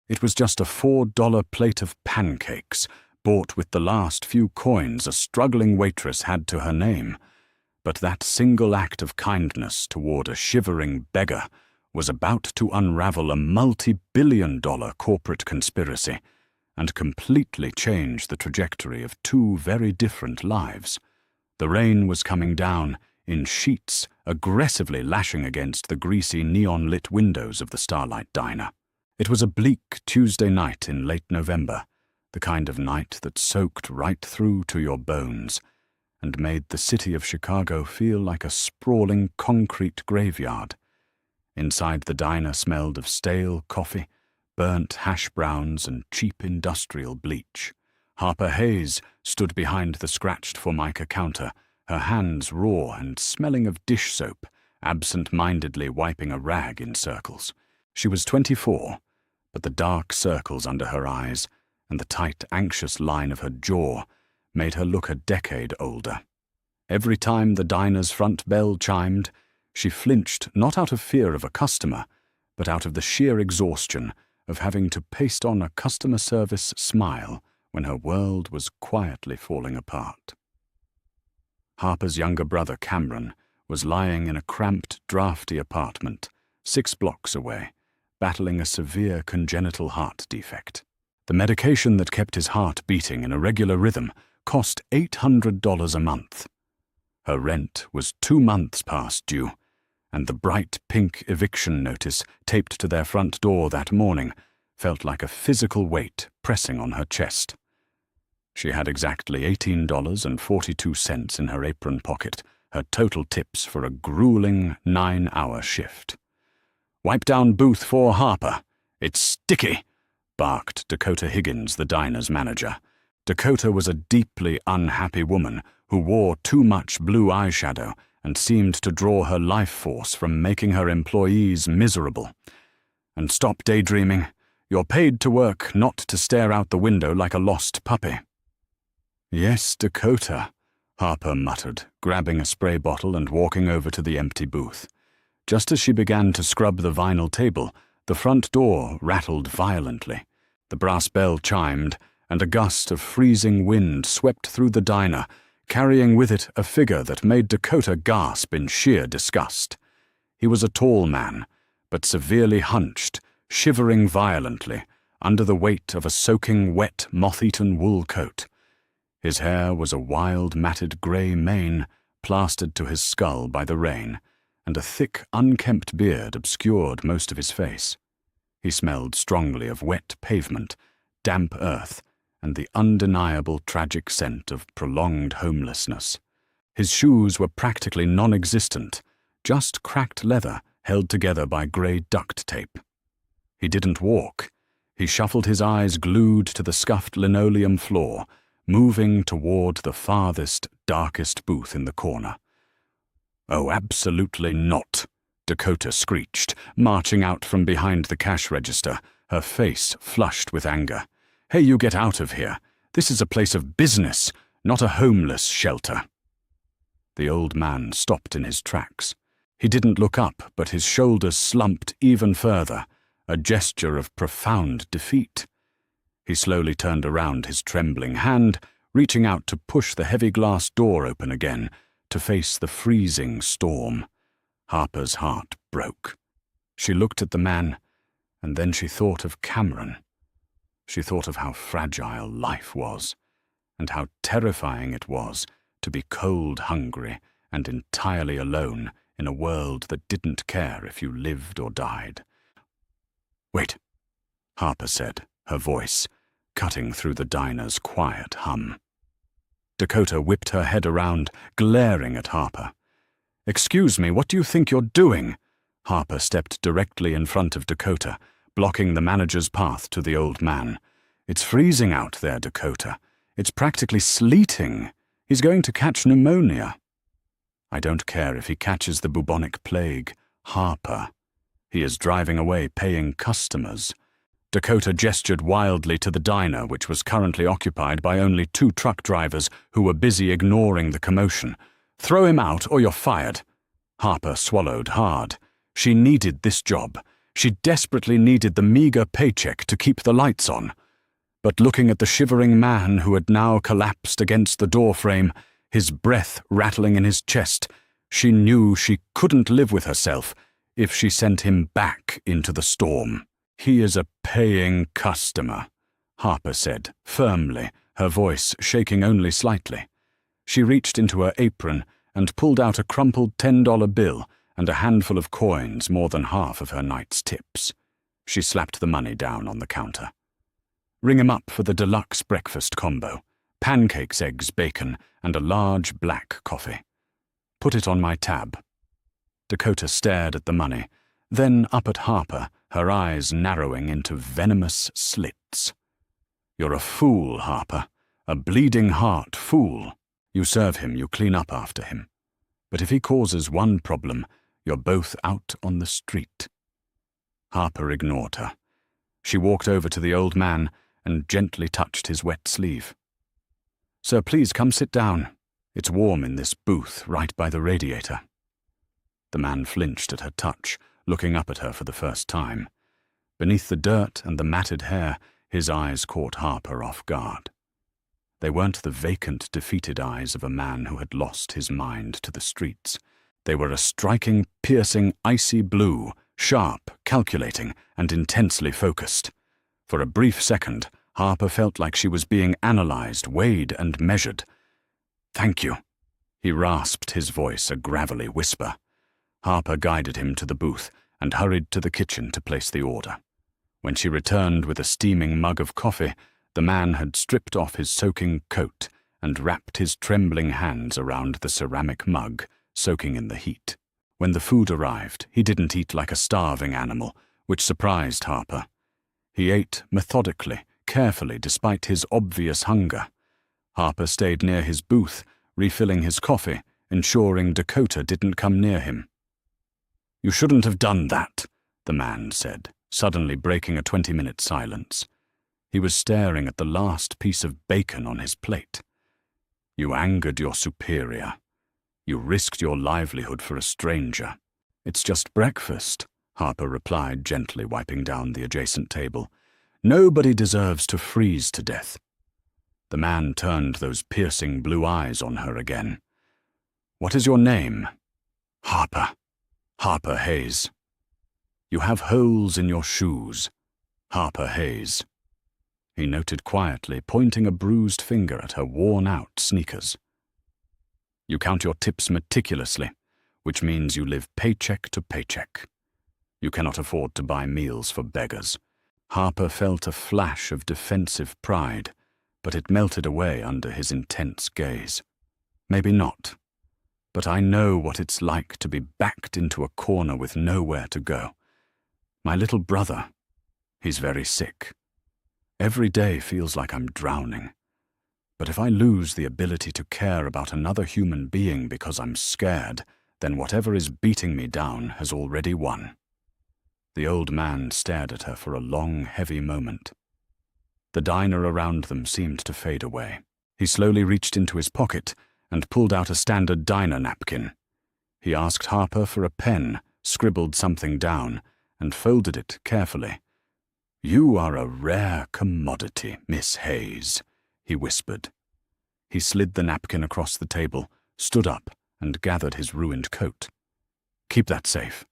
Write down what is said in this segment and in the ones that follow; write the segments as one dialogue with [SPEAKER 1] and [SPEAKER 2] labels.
[SPEAKER 1] It was just a $4 plate of pancakes, bought with the last few coins a struggling waitress had to her name. But that single act of kindness toward a shivering beggar was about to unravel a multi-billion-dollar corporate conspiracy and completely change the trajectory of two very different lives. The rain was coming down in sheets, aggressively lashing against the greasy neon-lit windows of the Starlight Diner. It was a bleak Tuesday night in late November, the kind of night that soaked right through to your bones and made the city of Chicago feel like a sprawling concrete graveyard. Inside the diner smelled of stale coffee, burnt hash browns, and cheap industrial bleach. Harper Hayes stood behind the scratched Formica counter, her hands raw and smelling of dish soap, absent-mindedly wiping a rag in circles. She was 24, but the dark circles under her eyes and the tight, anxious line of her jaw made her look a decade older. Every time the diner's front bell chimed, she flinched not out of fear of a customer, but out of the sheer exhaustion of having to paste on a customer service smile when her world was quietly falling apart. Harper's younger brother, Cameron, was lying in a cramped, drafty apartment 6 blocks away, battling a severe congenital heart defect. The medication that kept his heart beating in a regular rhythm cost $800 a month. Her rent was 2 months past due, and the bright pink eviction notice taped to their front door that morning felt like a physical weight pressing on her chest. She had exactly $18.42 in her apron pocket, her total tips for a grueling 9-hour shift. "Wipe down booth 4, Harper. It's sticky," barked Dakota Higgins, the diner's manager. Dakota was a deeply unhappy woman who wore too much blue eyeshadow and seemed to draw her life force from making her employees miserable. "And stop daydreaming. You're paid to work, not to stare out the window like a lost puppy." "Yes, Dakota," Harper muttered, grabbing a spray bottle and walking over to the empty booth. Just as she began to scrub the vinyl table, the front door rattled violently. The brass bell chimed, and a gust of freezing wind swept through the diner, carrying with it a figure that made Dakota gasp in sheer disgust. He was a tall man, but severely hunched, shivering violently under the weight of a soaking wet, moth-eaten wool coat. His hair was a wild, matted grey mane plastered to his skull by the rain, and a thick, unkempt beard obscured most of his face. He smelled strongly of wet pavement, damp earth, and the undeniable tragic scent of prolonged homelessness. His shoes were practically non-existent, just cracked leather held together by grey duct tape. He didn't walk. He shuffled his eyes glued to the scuffed linoleum floor, moving toward the farthest, darkest booth in the corner. "Oh, absolutely not," Dakota screeched, marching out from behind the cash register, her face flushed with anger. "Hey, you get out of here. This is a place of business, not a homeless shelter." The old man stopped in his tracks. He didn't look up, but his shoulders slumped even further, a gesture of profound defeat. He slowly turned around his trembling hand, reaching out to push the heavy glass door open again, to face the freezing storm. Harper's heart broke. She looked at the man, and then she thought of Cameron. She thought of how fragile life was, and how terrifying it was to be cold hungry and entirely alone in a world that didn't care if you lived or died. "Wait," Harper said, her voice cutting through the diner's quiet hum. Dakota whipped her head around, glaring at Harper. "Excuse me, what do you think you're doing?" Harper stepped directly in front of Dakota, blocking the manager's path to the old man. "It's freezing out there, Dakota. It's practically sleeting. He's going to catch pneumonia." "I don't care if he catches the bubonic plague, Harper. He is driving away paying customers." Dakota gestured wildly to the diner, which was currently occupied by only 2 truck drivers who were busy ignoring the commotion. "Throw him out or you're fired." Harper swallowed hard. She needed this job. She desperately needed the meager paycheck to keep the lights on. But looking at the shivering man who had now collapsed against the doorframe, his breath rattling in his chest, she knew she couldn't live with herself if she sent him back into the storm. "He is a paying customer," Harper said, firmly, her voice shaking only slightly. She reached into her apron and pulled out a crumpled $10 bill and a handful of coins more than half of her night's tips. She slapped the money down on the counter. "Ring him up for the deluxe breakfast combo, pancakes, eggs, bacon, and a large black coffee. Put it on my tab." Dakota stared at the money, then up at Harper, her eyes narrowing into venomous slits. "You're a fool, Harper, a bleeding heart fool. You serve him, you clean up after him. But if he causes one problem, you're both out on the street." Harper ignored her. She walked over to the old man and gently touched his wet sleeve. "Sir, please come sit down. It's warm in this booth right by the radiator." The man flinched at her touch, looking up at her for the first time. Beneath the dirt and the matted hair, his eyes caught Harper off guard. They weren't the vacant, defeated eyes of a man who had lost his mind to the streets. They were a striking, piercing, icy blue, sharp, calculating, and intensely focused. For a brief second, Harper felt like she was being analyzed, weighed, and measured. "Thank you," he rasped, his voice a gravelly whisper. Harper guided him to the booth and hurried to the kitchen to place the order. When she returned with a steaming mug of coffee, the man had stripped off his soaking coat and wrapped his trembling hands around the ceramic mug, soaking in the heat. When the food arrived, he didn't eat like a starving animal, which surprised Harper. He ate methodically, carefully, despite his obvious hunger. Harper stayed near his booth, refilling his coffee, ensuring Dakota didn't come near him. "You shouldn't have done that," the man said, suddenly breaking a 20-minute silence. He was staring at the last piece of bacon on his plate. "You angered your superior. You risked your livelihood for a stranger." "It's just breakfast," Harper replied, gently wiping down the adjacent table. "Nobody deserves to freeze to death." The man turned those piercing blue eyes on her again. "What is your name?" "Harper. Harper Hayes." "You have holes in your shoes." "Harper Hayes." He noted quietly, pointing a bruised finger at her worn-out sneakers. "You count your tips meticulously, which means you live paycheck to paycheck. You cannot afford to buy meals for beggars." Harper felt a flash of defensive pride, but it melted away under his intense gaze. "Maybe not. But I know what it's like to be backed into a corner with nowhere to go. My little brother, he's very sick. Every day feels like I'm drowning. But if I lose the ability to care about another human being because I'm scared, then whatever is beating me down has already won." The old man stared at her for a long, heavy moment. The diner around them seemed to fade away. He slowly reached into his pocket and pulled out a standard diner napkin. He asked Harper for a pen, scribbled something down, and folded it carefully. "You are a rare commodity, Miss Hayes," he whispered. He slid the napkin across the table, stood up, and gathered his ruined coat. "Keep that safe."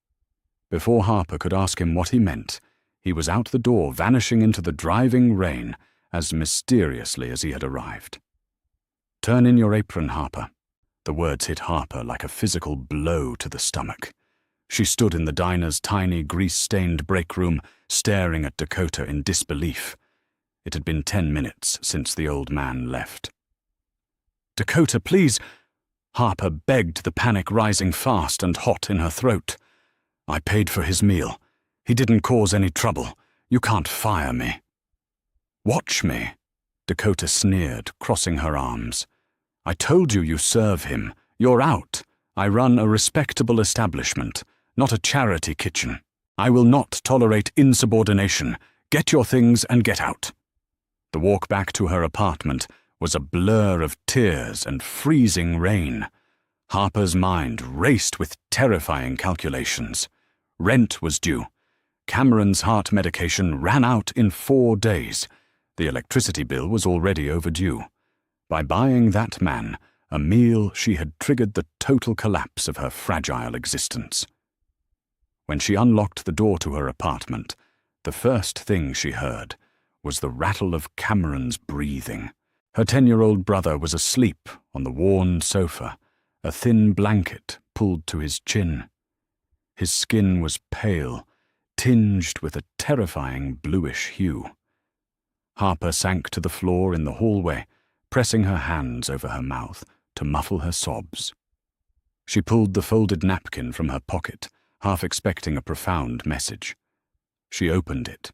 [SPEAKER 1] Before Harper could ask him what he meant, he was out the door, vanishing into the driving rain as mysteriously as he had arrived. "Turn in your apron, Harper." The words hit Harper like a physical blow to the stomach. She stood in the diner's tiny, grease-stained break room, staring at Dakota in disbelief. It had been 10 minutes since the old man left. "Dakota, please!" Harper begged, the panic rising fast and hot in her throat. "I paid for his meal. He didn't cause any trouble. You can't fire me." "Watch me," Dakota sneered, crossing her arms. "I told you you serve him. You're out. I run a respectable establishment, not a charity kitchen. I will not tolerate insubordination. Get your things and get out." The walk back to her apartment was a blur of tears and freezing rain. Harper's mind raced with terrifying calculations. Rent was due. Cameron's heart medication ran out in 4 days. The electricity bill was already overdue. By buying that man a meal, she had triggered the total collapse of her fragile existence. When she unlocked the door to her apartment, the first thing she heard was the rattle of Cameron's breathing. Her 10-year-old brother was asleep on the worn sofa, a thin blanket pulled to his chin. His skin was pale, tinged with a terrifying bluish hue. Harper sank to the floor in the hallway, pressing her hands over her mouth to muffle her sobs. She pulled the folded napkin from her pocket, half expecting a profound message. She opened it.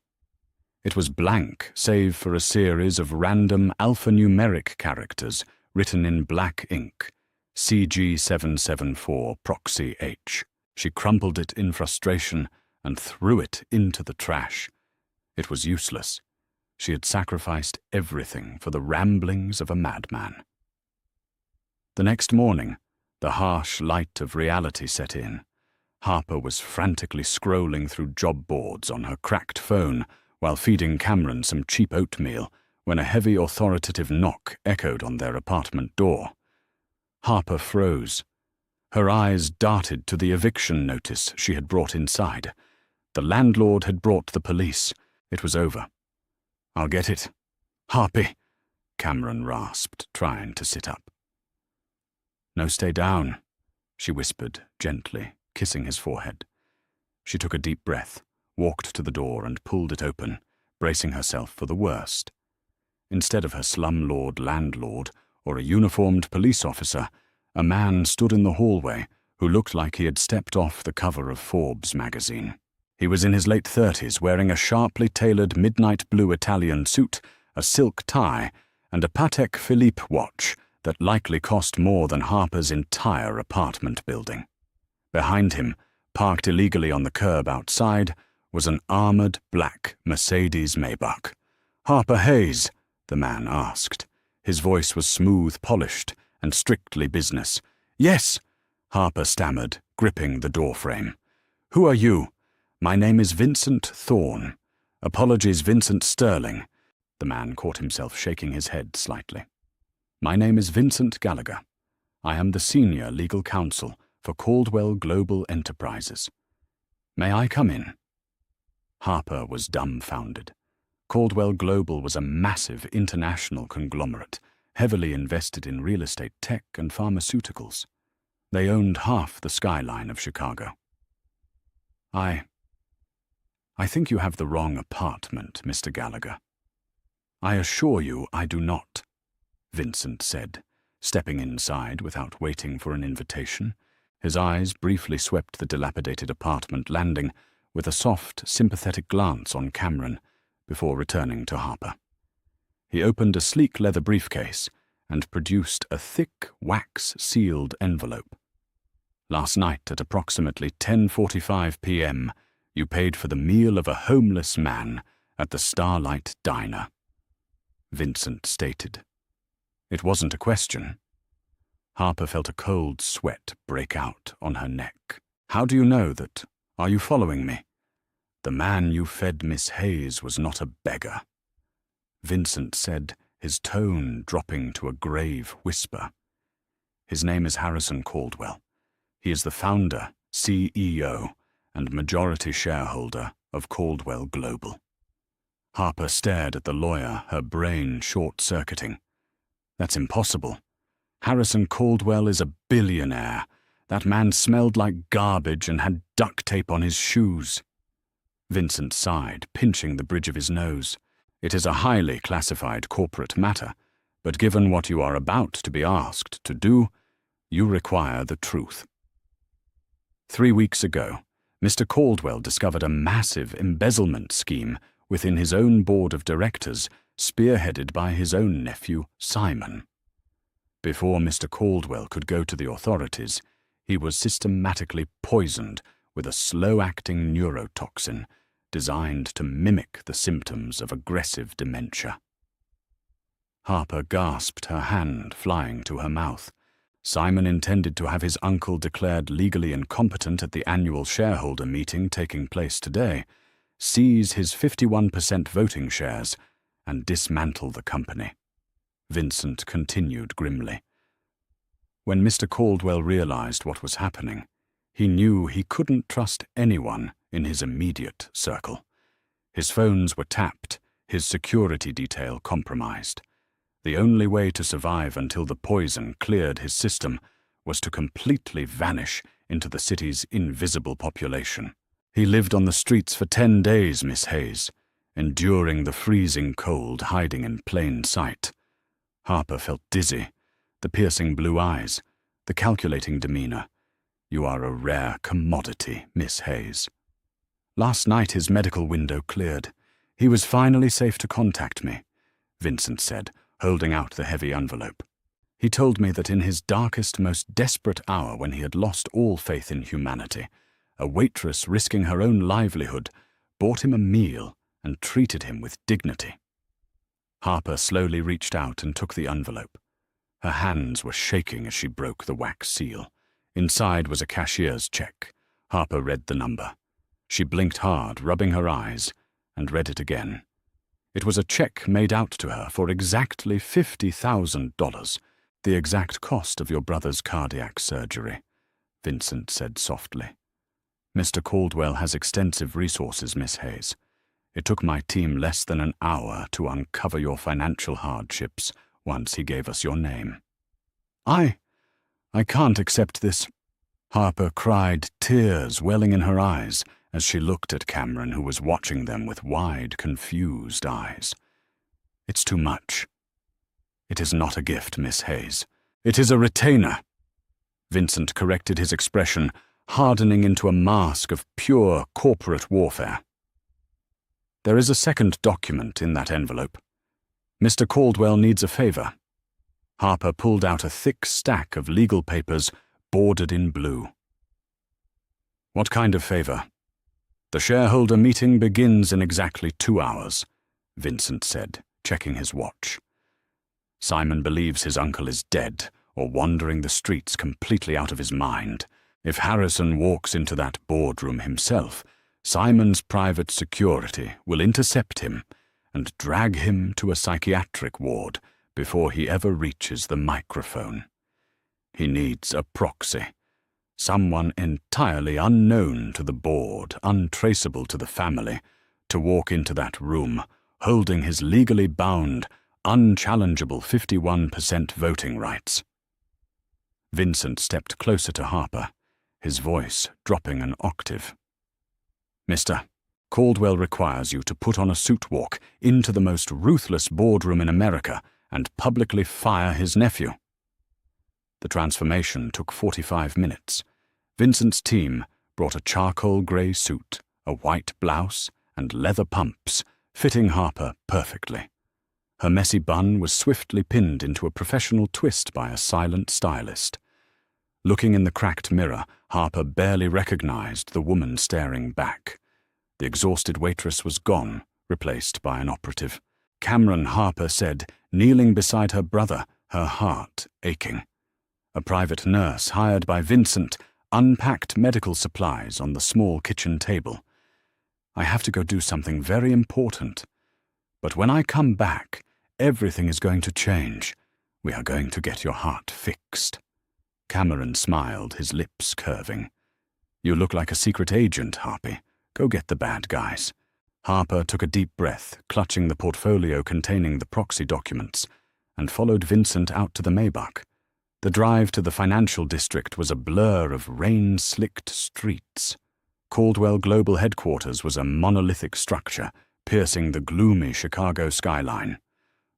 [SPEAKER 1] It was blank, save for a series of random alphanumeric characters written in black ink. CG774 Proxy H. She crumpled it in frustration and threw it into the trash. It was useless. She had sacrificed everything for the ramblings of a madman. The next morning, the harsh light of reality set in. Harper was frantically scrolling through job boards on her cracked phone while feeding Cameron some cheap oatmeal when a heavy authoritative knock echoed on their apartment door. Harper froze. Her eyes darted to the eviction notice she had brought inside. The landlord had brought the police. It was over. "I'll get it. Harpy," Cameron rasped, trying to sit up. "No, stay down," she whispered gently, kissing his forehead. She took a deep breath, walked to the door and pulled it open, bracing herself for the worst. Instead of her slumlord landlord or a uniformed police officer, a man stood in the hallway who looked like he had stepped off the cover of Forbes magazine. He was in his late 30s, wearing a sharply tailored midnight blue Italian suit, a silk tie, and a Patek Philippe watch that likely cost more than Harper's entire apartment building. Behind him, parked illegally on the curb outside, was an armored black Mercedes Maybach. "Harper Hayes?" the man asked. His voice was smooth, polished, and strictly business. "Yes," Harper stammered, gripping the doorframe. "Who are you?" "My name is Vincent Thorne. Apologies, Vincent Sterling." The man caught himself shaking his head slightly. "My name is Vincent Gallagher. I am the senior legal counsel for Caldwell Global Enterprises. May I come in?" Harper was dumbfounded. Caldwell Global was a massive international conglomerate, heavily invested in real estate, tech, and pharmaceuticals. They owned half the skyline of Chicago. I think you have the wrong apartment, Mr. Gallagher." "I assure you I do not," Vincent said, stepping inside without waiting for an invitation. His eyes briefly swept the dilapidated apartment landing with a soft, sympathetic glance on Cameron before returning to Harper. He opened a sleek leather briefcase and produced a thick, wax-sealed envelope. "Last night at approximately 10:45 p.m., you paid for the meal of a homeless man at the Starlight Diner," Vincent stated. It wasn't a question. Harper felt a cold sweat break out on her neck. "How do you know that? Are you following me?" "The man you fed Miss Hayes was not a beggar," Vincent said, his tone dropping to a grave whisper. "His name is Harrison Caldwell. He is the founder, CEO, and majority shareholder of Caldwell Global." Harper stared at the lawyer, her brain short-circuiting. "That's impossible. Harrison Caldwell is a billionaire. That man smelled like garbage and had duct tape on his shoes." Vincent sighed, pinching the bridge of his nose. "It is a highly classified corporate matter, but given what you are about to be asked to do, you require the truth." 3 weeks ago, Mr. Caldwell discovered a massive embezzlement scheme within his own board of directors, spearheaded by his own nephew, Simon. Before Mr. Caldwell could go to the authorities, he was systematically poisoned with a slow-acting neurotoxin designed to mimic the symptoms of aggressive dementia. Harper gasped, her hand flying to her mouth. Simon intended to have his uncle declared legally incompetent at the annual shareholder meeting taking place today. seize his 51% voting shares, and dismantle the company. Vincent continued grimly. When Mr. Caldwell realized what was happening, he knew he couldn't trust anyone in his immediate circle. His phones were tapped, his security detail compromised. The only way to survive until the poison cleared his system was to completely vanish into the city's invisible population. He lived on the streets for 10 days, Miss Hayes, enduring the freezing cold, hiding in plain sight. Harper felt dizzy, the piercing blue eyes, the calculating demeanor. You are a rare commodity, Miss Hayes. Last night his medical window cleared. He was finally safe to contact me, Vincent said, holding out the heavy envelope. He told me that in his darkest, most desperate hour, when he had lost all faith in humanity, a waitress risking her own livelihood bought him a meal and treated him with dignity. Harper slowly reached out and took the envelope. Her hands were shaking as she broke the wax seal. Inside was a cashier's check. Harper read the number. She blinked hard, rubbing her eyes, and read it again. It was a check made out to her for exactly $50,000, the exact cost of your brother's cardiac surgery, Vincent said softly. Mr. Caldwell has extensive resources, Miss Hayes. It took my team less than an hour to uncover your financial hardships once he gave us your name. I can't accept this, Harper cried, tears welling in her eyes as she looked at Cameron, who was watching them with wide, confused eyes. It's too much. It is not a gift, Miss Hayes. It is a retainer. Vincent corrected his expression, hardening into a mask of pure corporate warfare. There is a second document in that envelope. Mr. Caldwell needs a favor. Harper pulled out a thick stack of legal papers bordered in blue. What kind of favor? The shareholder meeting begins in exactly 2 hours, Vincent said, checking his watch. Simon believes his uncle is dead or wandering the streets completely out of his mind. If Harrison walks into that boardroom himself, Simon's private security will intercept him and drag him to a psychiatric ward before he ever reaches the microphone. He needs a proxy, someone entirely unknown to the board, untraceable to the family, to walk into that room, holding his legally bound, unchallengeable 51% voting rights. Vincent stepped closer to Harper, his voice dropping an octave. Mr. Caldwell requires you to put on a suit walk into the most ruthless boardroom in America and publicly fire his nephew. The transformation took 45 minutes. Vincent's team brought a charcoal grey suit, a white blouse, and leather pumps, fitting Harper perfectly. Her messy bun was swiftly pinned into a professional twist by a silent stylist. Looking in the cracked mirror, Harper barely recognized the woman staring back. The exhausted waitress was gone, replaced by an operative. Cameron, Harper said, kneeling beside her brother, her heart aching. A private nurse hired by Vincent unpacked medical supplies on the small kitchen table. I have to go do something very important. But when I come back, everything is going to change. We are going to get your heart fixed. Cameron smiled, his lips curving. You look like a secret agent, Harpy. Go get the bad guys. Harper took a deep breath, clutching the portfolio containing the proxy documents, and followed Vincent out to the Maybach. The drive to the financial district was a blur of rain-slicked streets. Caldwell Global Headquarters was a monolithic structure, piercing the gloomy Chicago skyline.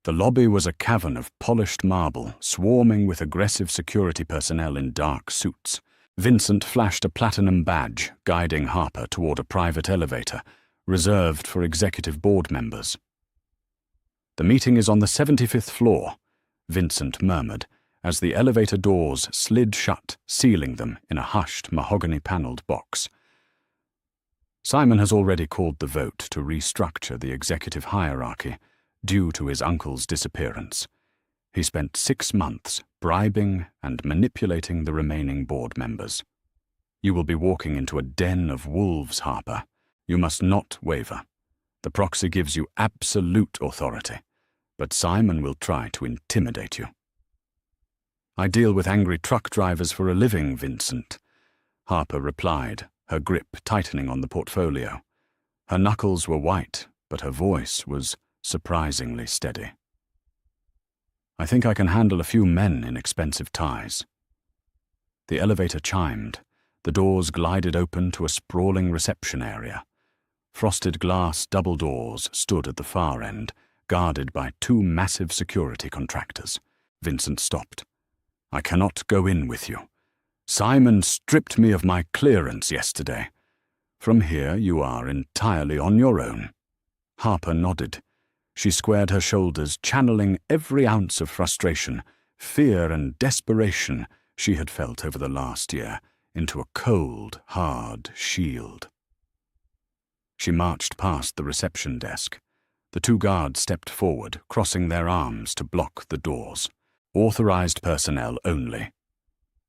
[SPEAKER 1] The lobby was a cavern of polished marble, swarming with aggressive security personnel in dark suits. Vincent flashed a platinum badge, guiding Harper toward a private elevator, reserved for executive board members. The meeting is on the 75th floor, Vincent murmured, as the elevator doors slid shut, sealing them in a hushed, mahogany-paneled box. Simon has already called the vote to restructure the executive hierarchy, due to his uncle's disappearance. He spent 6 months bribing and manipulating the remaining board members. You will be walking into a den of wolves, Harper. You must not waver. The proxy gives you absolute authority, but Simon will try to intimidate you. I deal with angry truck drivers for a living, Vincent, Harper replied, her grip tightening on the portfolio. Her knuckles were white, but her voice was surprisingly steady. I think I can handle a few men in expensive ties. The elevator chimed. The doors glided open to a sprawling reception area. Frosted glass double doors stood at the far end, guarded by two massive security contractors. Vincent stopped. I cannot go in with you. Simon stripped me of my clearance yesterday. From here you are entirely on your own. Harper nodded. She squared her shoulders, channeling every ounce of frustration, fear and desperation she had felt over the last year into a cold, hard shield. She marched past the reception desk. The two guards stepped forward, crossing their arms to block the doors. Authorized personnel only.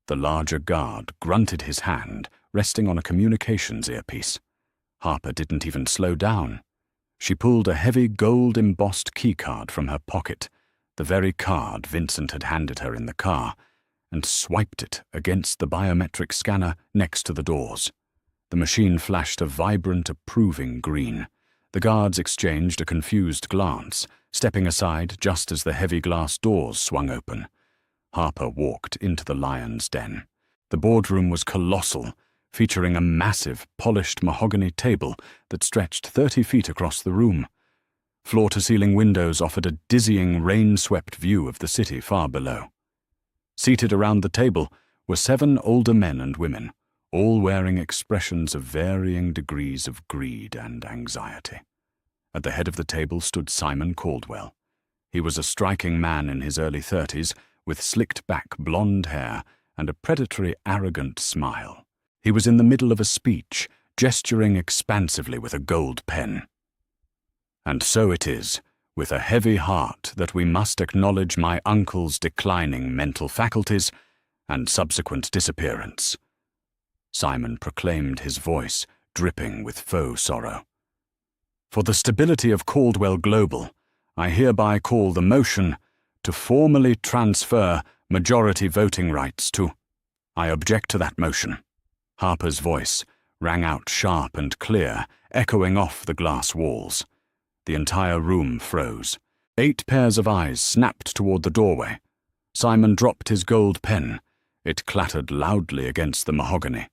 [SPEAKER 1] The larger guard grunted his hand, resting on a communications earpiece. Harper didn't even slow down. She pulled a heavy gold-embossed keycard from her pocket, the very card Vincent had handed her in the car, and swiped it against the biometric scanner next to the doors. The machine flashed a vibrant, approving green. The guards exchanged a confused glance, stepping aside just as the heavy glass doors swung open. Harper walked into the lion's den. The boardroom was colossal, featuring a massive, polished mahogany table that stretched 30 feet across the room. Floor-to-ceiling windows offered a dizzying, rain-swept view of the city far below. Seated around the table were 7 older men and women, all wearing expressions of varying degrees of greed and anxiety. At the head of the table stood Simon Caldwell. He was a striking man in his early 30s, with slicked-back blonde hair and a predatory, arrogant smile. He was in the middle of a speech, gesturing expansively with a gold pen. And so it is, with a heavy heart, that we must acknowledge my uncle's declining mental faculties and subsequent disappearance. Simon proclaimed, his voice dripping with faux sorrow. For the stability of Caldwell Global, I hereby call the motion to formally transfer majority voting rights to... I object to that motion. Harper's voice rang out sharp and clear, echoing off the glass walls. The entire room froze. 8 pairs of eyes snapped toward the doorway. Simon dropped his gold pen. It clattered loudly against the mahogany.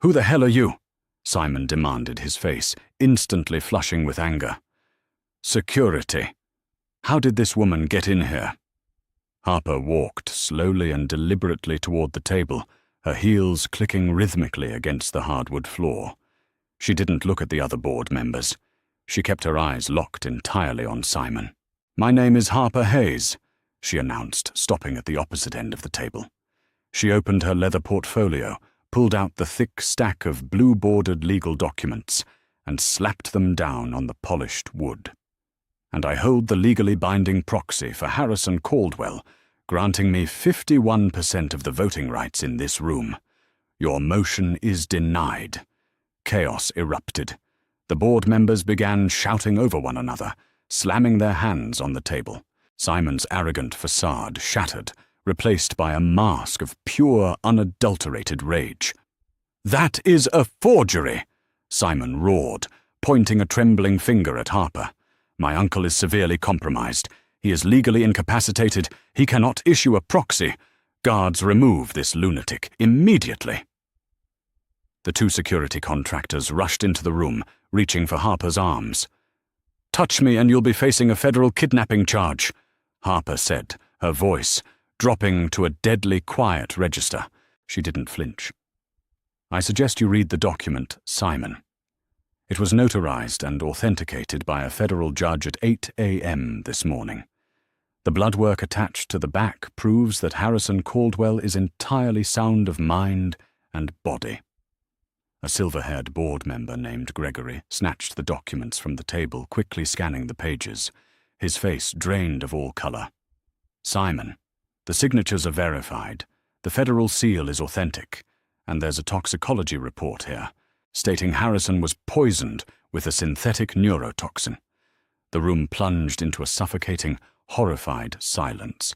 [SPEAKER 1] "Who the hell are you?" Simon demanded, his face instantly flushing with anger. "Security. How did this woman get in here?" Harper walked slowly and deliberately toward the table, her heels clicking rhythmically against the hardwood floor. She didn't look at the other board members. She kept her eyes locked entirely on Simon. "My name is Harper Hayes," she announced, stopping at the opposite end of the table. She opened her leather portfolio, pulled out the thick stack of blue-bordered legal documents, and slapped them down on the polished wood. "And I hold the legally binding proxy for Harrison Caldwell, granting me 51% of the voting rights in this room. Your motion is denied." Chaos erupted. The board members began shouting over one another, slamming their hands on the table. Simon's arrogant facade shattered, replaced by a mask of pure, unadulterated rage. "That is a forgery!" Simon roared, pointing a trembling finger at Harper. "My uncle is severely compromised. He is legally incapacitated. He cannot issue a proxy. Guards, remove this lunatic immediately." The 2 security contractors rushed into the room, reaching for Harper's arms. "Touch me and you'll be facing a federal kidnapping charge," Harper said, her voice dropping to a deadly quiet register. She didn't flinch. "I suggest you read the document, Simon." It was notarized and authenticated by a federal judge at 8 a.m. this morning. The bloodwork attached to the back proves that Harrison Caldwell is entirely sound of mind and body. A silver-haired board member named Gregory snatched the documents from the table, quickly scanning the pages, his face drained of all color. "Simon, the signatures are verified, the federal seal is authentic, and there's a toxicology report here, stating Harrison was poisoned with a synthetic neurotoxin. The room plunged into a suffocating, horrified silence.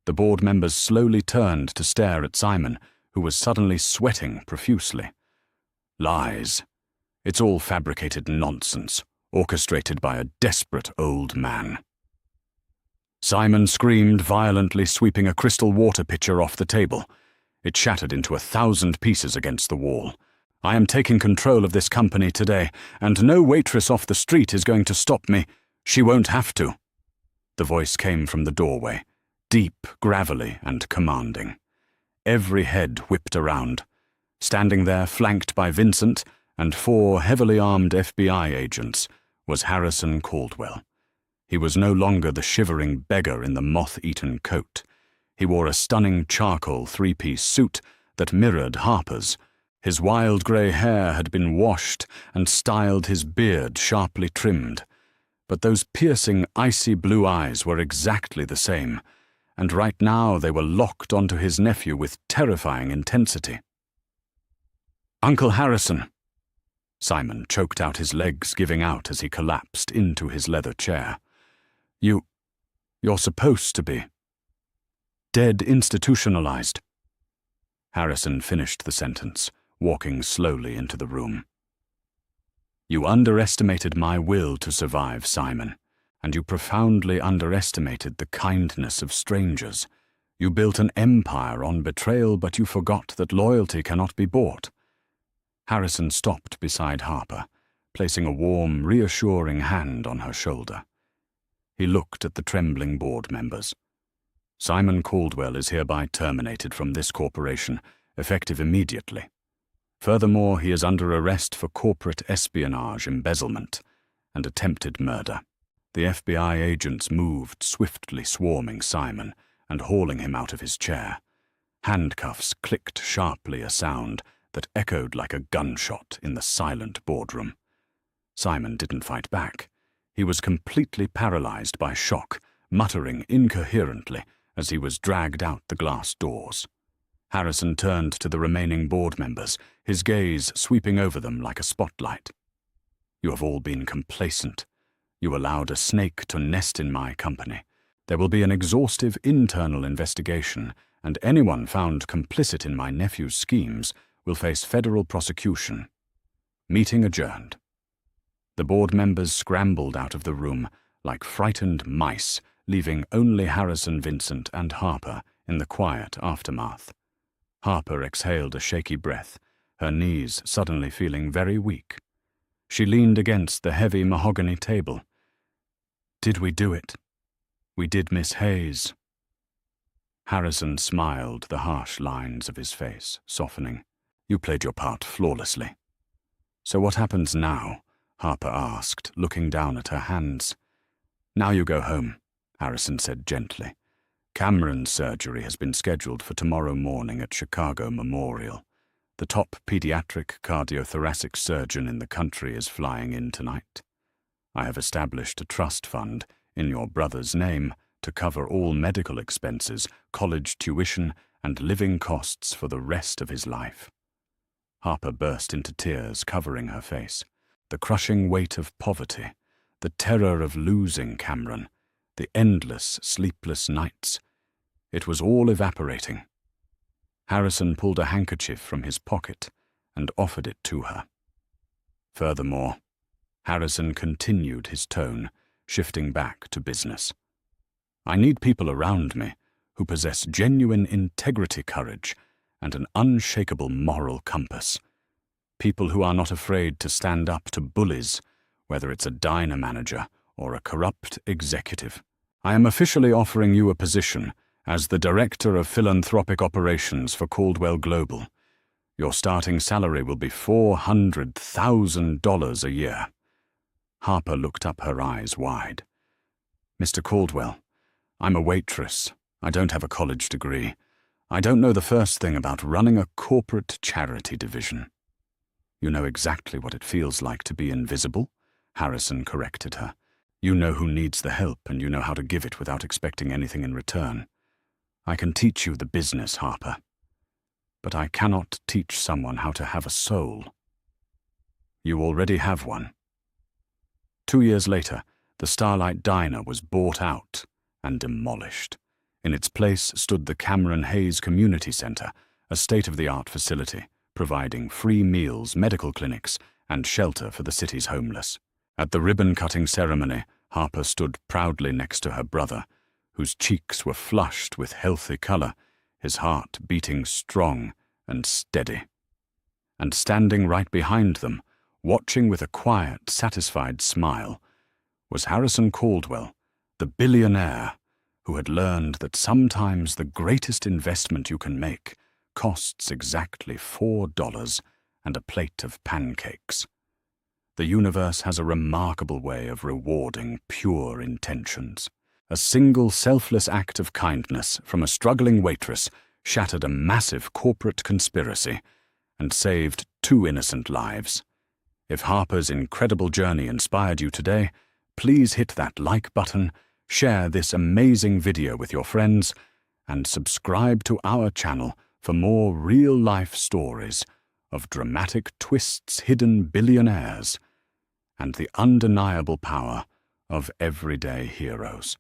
[SPEAKER 1] The board members slowly turned to stare at Simon, who was suddenly sweating profusely. Lies. It's all fabricated nonsense, orchestrated by a desperate old man. Simon screamed violently, sweeping a crystal water pitcher off the table. It shattered into 1,000 pieces against the wall. I am taking control of this company today, and no waitress off the street is going to stop me. She won't have to. The voice came from the doorway, deep, gravelly, and commanding. Every head whipped around. Standing there, flanked by Vincent and 4 heavily armed FBI agents, was Harrison Caldwell. He was no longer the shivering beggar in the moth-eaten coat. He wore a stunning charcoal 3-piece suit that mirrored Harper's. His wild grey hair had been washed and styled, his beard sharply trimmed. But those piercing, icy blue eyes were exactly the same, and right now they were locked onto his nephew with terrifying intensity. "Uncle Harrison." Simon choked out, his legs giving out as he collapsed into his leather chair. You're supposed to be dead, institutionalized." Harrison finished the sentence, walking slowly into the room. "You underestimated my will to survive, Simon, and you profoundly underestimated the kindness of strangers. You built an empire on betrayal, but you forgot that loyalty cannot be bought." Harrison stopped beside Harper, placing a warm, reassuring hand on her shoulder. He looked at the trembling board members. "Simon Caldwell is hereby terminated from this corporation, effective immediately. Furthermore, he is under arrest for corporate espionage, embezzlement, and attempted murder." The FBI agents moved swiftly, swarming Simon and hauling him out of his chair. Handcuffs clicked sharply, a sound that echoed like a gunshot in the silent boardroom. Simon didn't fight back. He was completely paralyzed by shock, muttering incoherently as he was dragged out the glass doors. Harrison turned to the remaining board members, his gaze sweeping over them like a spotlight. "You have all been complacent. You allowed a snake to nest in my company. There will be an exhaustive internal investigation, and anyone found complicit in my nephew's schemes will face federal prosecution. Meeting adjourned." The board members scrambled out of the room like frightened mice, leaving only Harrison, Vincent, and Harper in the quiet aftermath. Harper exhaled a shaky breath, her knees suddenly feeling very weak. She leaned against the heavy mahogany table. "Did we do it? We did, Miss Hayes." Harrison smiled, the harsh lines of his face softening. "You played your part flawlessly." "So what happens now?" Harper asked, looking down at her hands. "Now you go home," Harrison said gently. "Cameron's surgery has been scheduled for tomorrow morning at Chicago Memorial. The top pediatric cardiothoracic surgeon in the country is flying in tonight. I have established a trust fund in your brother's name to cover all medical expenses, college tuition, and living costs for the rest of his life." Harper burst into tears, covering her face. The crushing weight of poverty, the terror of losing Cameron, the endless, sleepless nights. It was all evaporating. Harrison pulled a handkerchief from his pocket and offered it to her. "Furthermore," Harrison continued his tone, shifting back to business, "I need people around me who possess genuine integrity, courage, and an unshakable moral compass. People who are not afraid to stand up to bullies, whether it's a diner manager or a corrupt executive. I am officially offering you a position as the Director of Philanthropic Operations for Caldwell Global. Your starting salary will be $400,000 a year." Harper looked up, her eyes wide. "Mr. Caldwell, I'm a waitress. I don't have a college degree. I don't know the first thing about running a corporate charity division." "You know exactly what it feels like to be invisible," Harrison corrected her. "You know who needs the help, and you know how to give it without expecting anything in return. I can teach you the business, Harper, but I cannot teach someone how to have a soul. You already have one. 2 years later, the Starlight Diner was bought out and demolished. In its place stood the Cameron Hayes Community Center, a state-of-the-art facility providing free meals, medical clinics, and shelter for the city's homeless. At the ribbon-cutting ceremony, Harper stood proudly next to her brother, whose cheeks were flushed with healthy color, his heart beating strong and steady. And standing right behind them, watching with a quiet, satisfied smile, was Harrison Caldwell, the billionaire who had learned that sometimes the greatest investment you can make costs exactly $4 and a plate of pancakes. The universe has a remarkable way of rewarding pure intentions. A single selfless act of kindness from a struggling waitress shattered a massive corporate conspiracy and saved 2 innocent lives. If Harper's incredible journey inspired you today, please hit that like button, share this amazing video with your friends, and subscribe to our channel for more real-life stories of dramatic twists, hidden billionaires, and the undeniable power of everyday heroes.